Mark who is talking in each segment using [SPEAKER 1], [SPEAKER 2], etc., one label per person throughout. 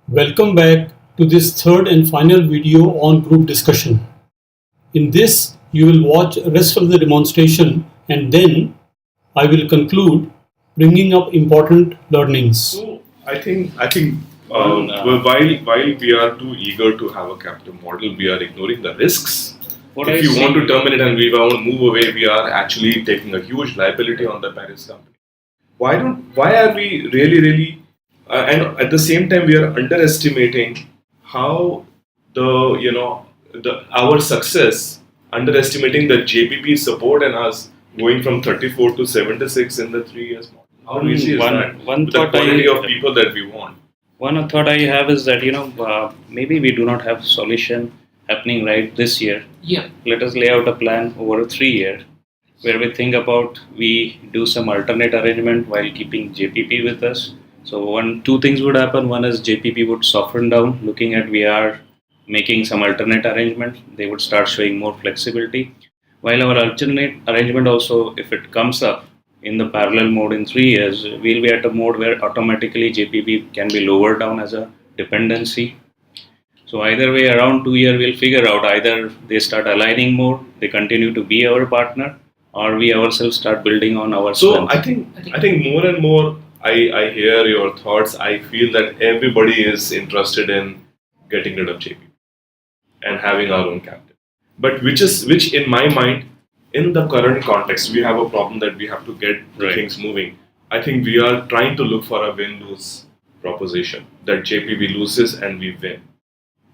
[SPEAKER 1] Welcome back to this third and final video on group discussion. In this, you will watch rest of the demonstration and then I will conclude bringing up important learnings.
[SPEAKER 2] So I think while we are too eager to have a captive model, we are ignoring the risks. If you want to terminate and we want to move away, we are actually taking a huge liability on the Paris company. Why are we really and at the same time we are underestimating how our success, underestimating the JPP support and us going from 34 to 76 in the 3 years model. How easy is that?
[SPEAKER 3] One
[SPEAKER 2] With the
[SPEAKER 3] thought
[SPEAKER 2] quality of people that we want.
[SPEAKER 3] one thought I have is that maybe we do not have solution happening right this year.
[SPEAKER 4] Yeah.
[SPEAKER 3] Let us lay out a plan over 3 year where we think about we do some alternate arrangement while keeping JPP with us. So two things would happen. One is JPP would soften down, looking at we are making some alternate arrangement. They would start showing more flexibility. While our alternate arrangement also, if it comes up in the parallel mode in 3 years, we'll be at a mode where automatically JPP can be lowered down as a dependency. So either way, around 2 year, we'll figure out either they start aligning more, they continue to be our partner, or we ourselves start building on our
[SPEAKER 2] So
[SPEAKER 3] strength.
[SPEAKER 2] I think more and more I hear your thoughts. I feel that everybody is interested in getting rid of JPP and having our own captive. But which in my mind, in the current context, we have a problem that we have to get things moving. I think we are trying to look for a win-lose proposition that JPP loses and we win.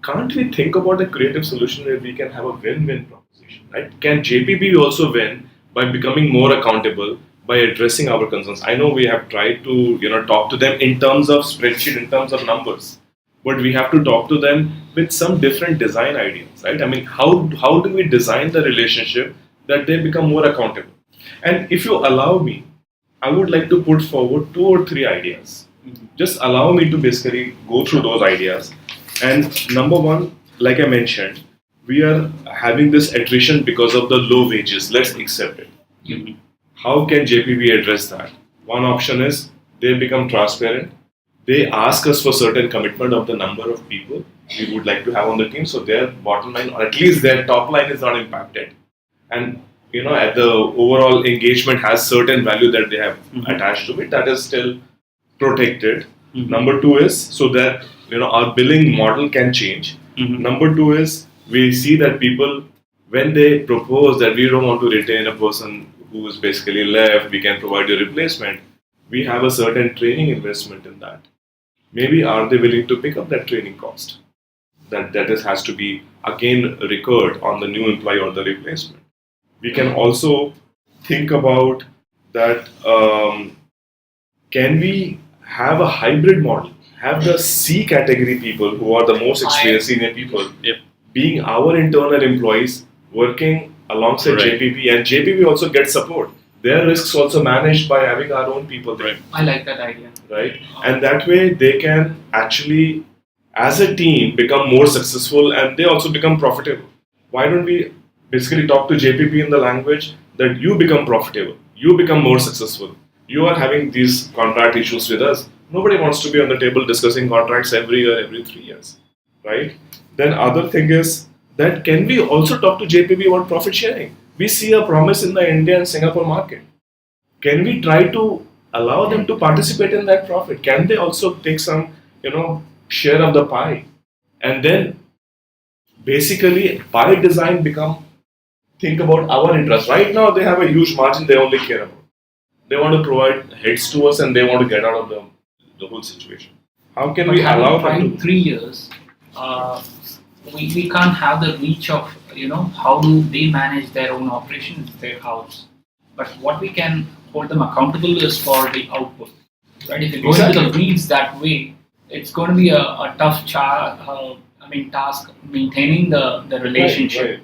[SPEAKER 2] Can't we think about a creative solution where we can have a win-win proposition? Right? Can JPP also win by becoming more accountable, by addressing our concerns? I know we have tried to talk to them in terms of spreadsheet, in terms of numbers, but we have to talk to them with some different design ideas, right? I mean, how do we design the relationship that they become more accountable? And if you allow me, I would like to put forward 2 or 3 ideas. Just allow me to basically go through those ideas. And number one, like I mentioned, we are having this attrition because of the low wages. Let's accept it.
[SPEAKER 4] Mhm.
[SPEAKER 2] How can JPP address that? One option is they become transparent. They ask us for certain commitment of the number of people we would like to have on the team, so their bottom line, or at least their top line, is not impacted. And at the overall engagement has certain value that they have attached to it, that is still protected. Number two is so that our billing model can change. Number two is we see that people, when they propose that we don't want to retain a person who is basically left, we can provide a replacement. We have a certain training investment in that. Maybe are they willing to pick up that training cost? That has to be again recurred on the new employee or the replacement. We can also think about that. Can we have a hybrid model? Have the C category people who are the most experienced senior people being our internal employees working alongside JPP, and JPP also gets support. Their risks also managed by having our own people there.
[SPEAKER 4] I like that idea.
[SPEAKER 2] Right? And that way they can actually, as a team, become more successful and they also become profitable. Why don't we basically talk to JPP in the language that you become profitable, you become more successful, you are having these contract issues with us. Nobody wants to be on the table discussing contracts every year, every 3 years, right? Then other thing is that can we also talk to JPP about profit sharing? We see a promise in the India and Singapore market. Can we try to allow them to participate in that profit? Can they also take some, share of the pie? And then basically by design think about our interest. Right now they have a huge margin they only care about. They want to provide heads to us and they want to get out of the whole situation. How can we allow them to?
[SPEAKER 4] 3 years, we can't have the reach of how do they manage their own operations, their house. But what we can hold them accountable is for the output. Right? If you go into the weeds that way, it's going to be a tough task maintaining the relationship.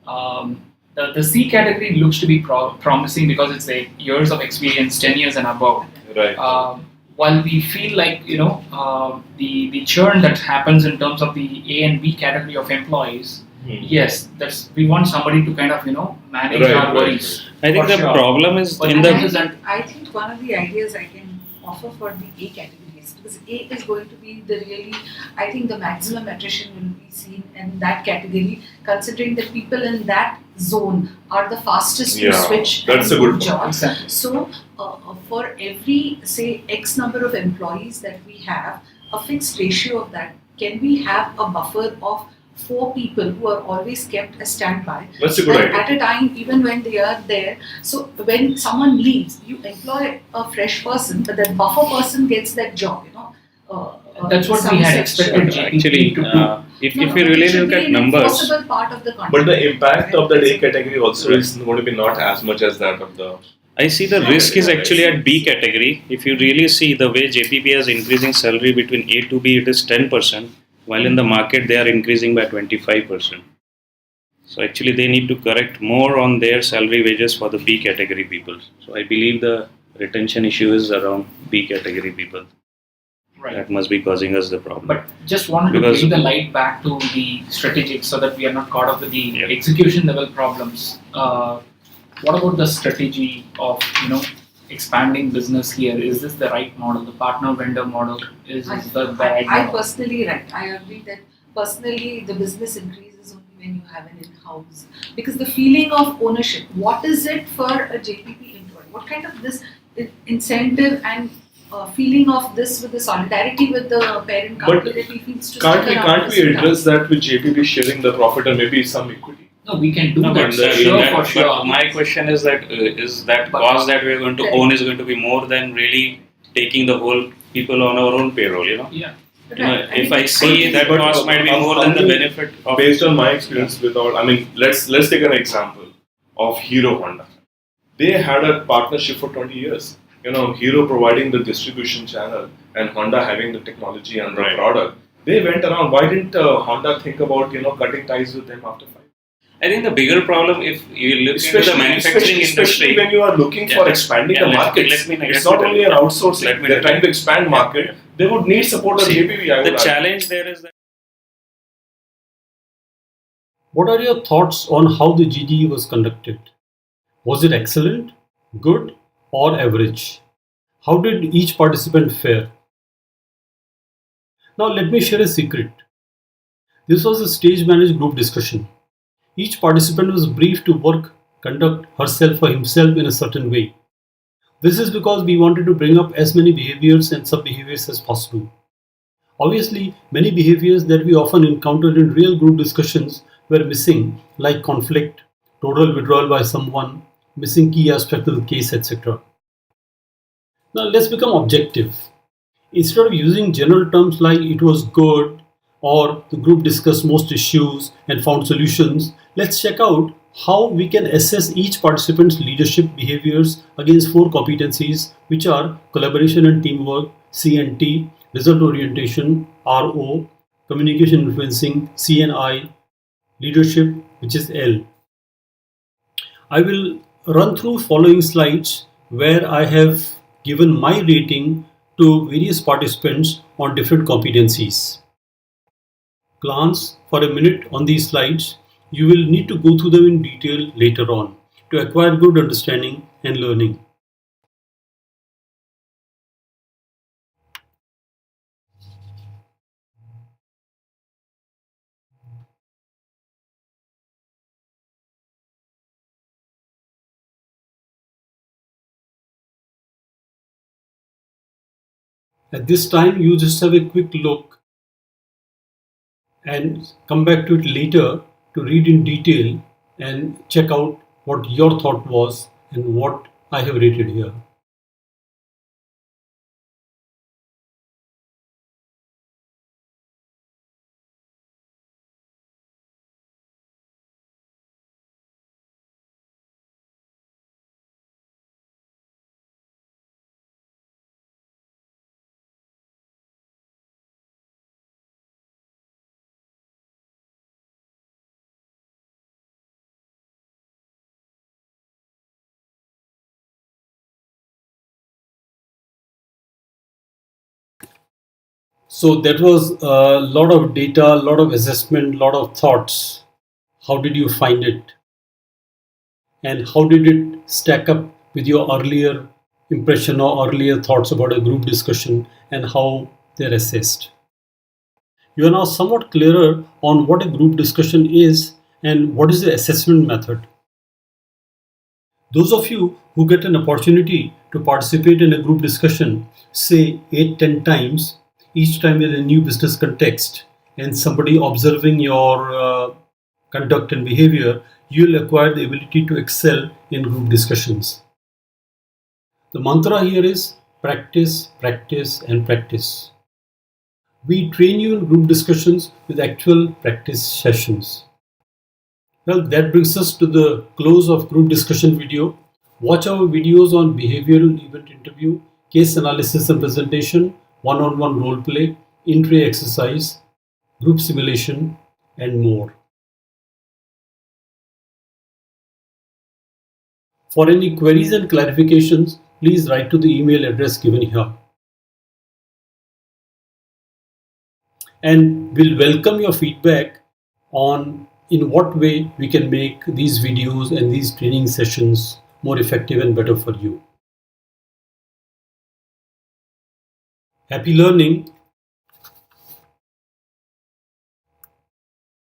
[SPEAKER 2] Right.
[SPEAKER 4] The C category looks to be promising because it's years of experience, 10 years and above.
[SPEAKER 2] Right.
[SPEAKER 4] While we feel like the churn that happens in terms of the A and B category of employees, yes, we want somebody to kind of manage our worries.
[SPEAKER 3] I think the problem is
[SPEAKER 4] But
[SPEAKER 3] in
[SPEAKER 4] I
[SPEAKER 3] the
[SPEAKER 4] think
[SPEAKER 5] I think one of the ideas I can offer for the A category employees, because A is going to be the really, I think the maximum attrition will be seen in that category, considering that people in that zone are the fastest to
[SPEAKER 2] Yeah,
[SPEAKER 5] switch
[SPEAKER 2] that's
[SPEAKER 5] and
[SPEAKER 2] a good
[SPEAKER 5] move
[SPEAKER 2] point.
[SPEAKER 5] jobs.
[SPEAKER 4] Exactly.
[SPEAKER 5] So, for every, say, X number of employees that we have, a fixed ratio of that, can we have a buffer of 4 people who are always kept as standby?
[SPEAKER 2] That's a good
[SPEAKER 5] And
[SPEAKER 2] idea.
[SPEAKER 5] at a time, even when they are there, so when someone leaves, you employ a fresh person, but that buffer person gets that job,
[SPEAKER 4] That's what we had expected JPP
[SPEAKER 3] Actually,
[SPEAKER 4] to do.
[SPEAKER 3] if
[SPEAKER 5] No,
[SPEAKER 3] you
[SPEAKER 5] no,
[SPEAKER 3] really
[SPEAKER 5] it should
[SPEAKER 3] look
[SPEAKER 5] be
[SPEAKER 3] at
[SPEAKER 5] an
[SPEAKER 3] numbers,
[SPEAKER 5] enforceable part of the contract.
[SPEAKER 2] But the impact of that A
[SPEAKER 5] Right.
[SPEAKER 2] category also is going to be not as much as that of the.
[SPEAKER 3] I see the risk is actually at B category. If you really see the way JPP is increasing salary between A to B, it is 10%, while in the market they are increasing by 25%. So actually they need to correct more on their salary wages for the B category people. So I believe the retention issue is around B category people.
[SPEAKER 4] Right.
[SPEAKER 3] That must be causing us the problem.
[SPEAKER 4] But just wanted
[SPEAKER 3] Because-
[SPEAKER 4] to bring the light back to the strategic so that we are not caught up with the
[SPEAKER 3] Yeah.
[SPEAKER 4] execution level problems. What about the strategy of expanding business here? Is this the right model? The partner vendor model is this the right
[SPEAKER 5] I
[SPEAKER 4] model?
[SPEAKER 5] personally, right, I agree that personally the business increases only when you have an in-house, because the feeling of ownership, what is it for a JPP employee? What kind of this incentive and feeling of this with the solidarity with the parent company
[SPEAKER 2] But
[SPEAKER 5] that he feels to
[SPEAKER 2] Can't
[SPEAKER 5] stick
[SPEAKER 2] we
[SPEAKER 5] around
[SPEAKER 2] can't
[SPEAKER 5] this
[SPEAKER 2] we
[SPEAKER 5] and
[SPEAKER 2] address that with JPP sharing the profit and maybe some equity?
[SPEAKER 4] No, we can do
[SPEAKER 3] No,
[SPEAKER 4] that.
[SPEAKER 3] but the-
[SPEAKER 4] Sure,
[SPEAKER 3] that-
[SPEAKER 4] for
[SPEAKER 3] but
[SPEAKER 4] sure.
[SPEAKER 3] my question is that
[SPEAKER 4] But-
[SPEAKER 3] cost that we are going to
[SPEAKER 5] Correct.
[SPEAKER 3] own is going to be more than really taking the whole people on our own payroll,
[SPEAKER 4] Yeah.
[SPEAKER 5] Right.
[SPEAKER 3] If
[SPEAKER 5] mean,
[SPEAKER 3] I see that
[SPEAKER 2] But
[SPEAKER 3] cost might be
[SPEAKER 2] how-
[SPEAKER 3] more
[SPEAKER 2] how
[SPEAKER 3] than the
[SPEAKER 2] do you-
[SPEAKER 3] benefit of
[SPEAKER 2] Based on my experience without, I mean, let's take an example of Hero Honda. They had a partnership for 20 years. Hero providing the distribution channel and Honda having the technology and the
[SPEAKER 3] Right.
[SPEAKER 2] product. They went around. Why didn't Honda think about cutting ties with them after 5?
[SPEAKER 3] I think the bigger problem, if you look into the manufacturing
[SPEAKER 2] especially
[SPEAKER 3] industry,
[SPEAKER 2] when you are looking for expanding the market. It's not only an outsourcing.
[SPEAKER 3] Let me
[SPEAKER 2] They're
[SPEAKER 3] tell
[SPEAKER 2] trying to expand market.
[SPEAKER 3] Yeah.
[SPEAKER 2] They would need support of
[SPEAKER 3] See,
[SPEAKER 2] JPP. I would
[SPEAKER 3] the
[SPEAKER 2] argue.
[SPEAKER 3] challenge there is that
[SPEAKER 1] What are your thoughts on how the GDE was conducted? Was it excellent, good, or average? How did each participant fare? Now, let me share a secret. This was a stage managed group discussion. Each participant was briefed to conduct herself or himself in a certain way. This is because we wanted to bring up as many behaviors and sub behaviors as possible. Obviously, many behaviors that we often encountered in real group discussions were missing, like conflict, total withdrawal by someone, missing key aspect of the case, etc. Now, let's become objective. Instead of using general terms like it was good or the group discussed most issues and found solutions, let's check out how we can assess each participant's leadership behaviors against 4 competencies, which are collaboration and teamwork, C&T, result orientation, RO, communication influencing, CNI, leadership, which is L. I will run through following slides where I have given my rating to various participants on different competencies. Glance for a minute on these slides. You will need to go through them in detail later on to acquire good understanding and learning. At this time, you just have a quick look and come back to it later to read in detail and check out what your thought was and what I have rated here. So that was a lot of data, a lot of assessment, a lot of thoughts. How did you find it? And how did it stack up with your earlier impression or earlier thoughts about a group discussion and how they're assessed. You are now somewhat clearer on what a group discussion is and what is the assessment method. Those of you who get an opportunity to participate in a group discussion, say 8-10 times, each time in a new business context, and somebody observing your conduct and behavior, you'll acquire the ability to excel in group discussions. The mantra here is practice, practice, and practice. We train you in group discussions with actual practice sessions. Well, that brings us to the close of group discussion video. Watch our videos on behavioral event interview, case analysis and presentation, one-on-one role play, in-tray exercise, group simulation, and more. For any queries and clarifications, please write to the email address given here. And we'll welcome your feedback on in what way we can make these videos and these training sessions more effective and better for you. Happy learning.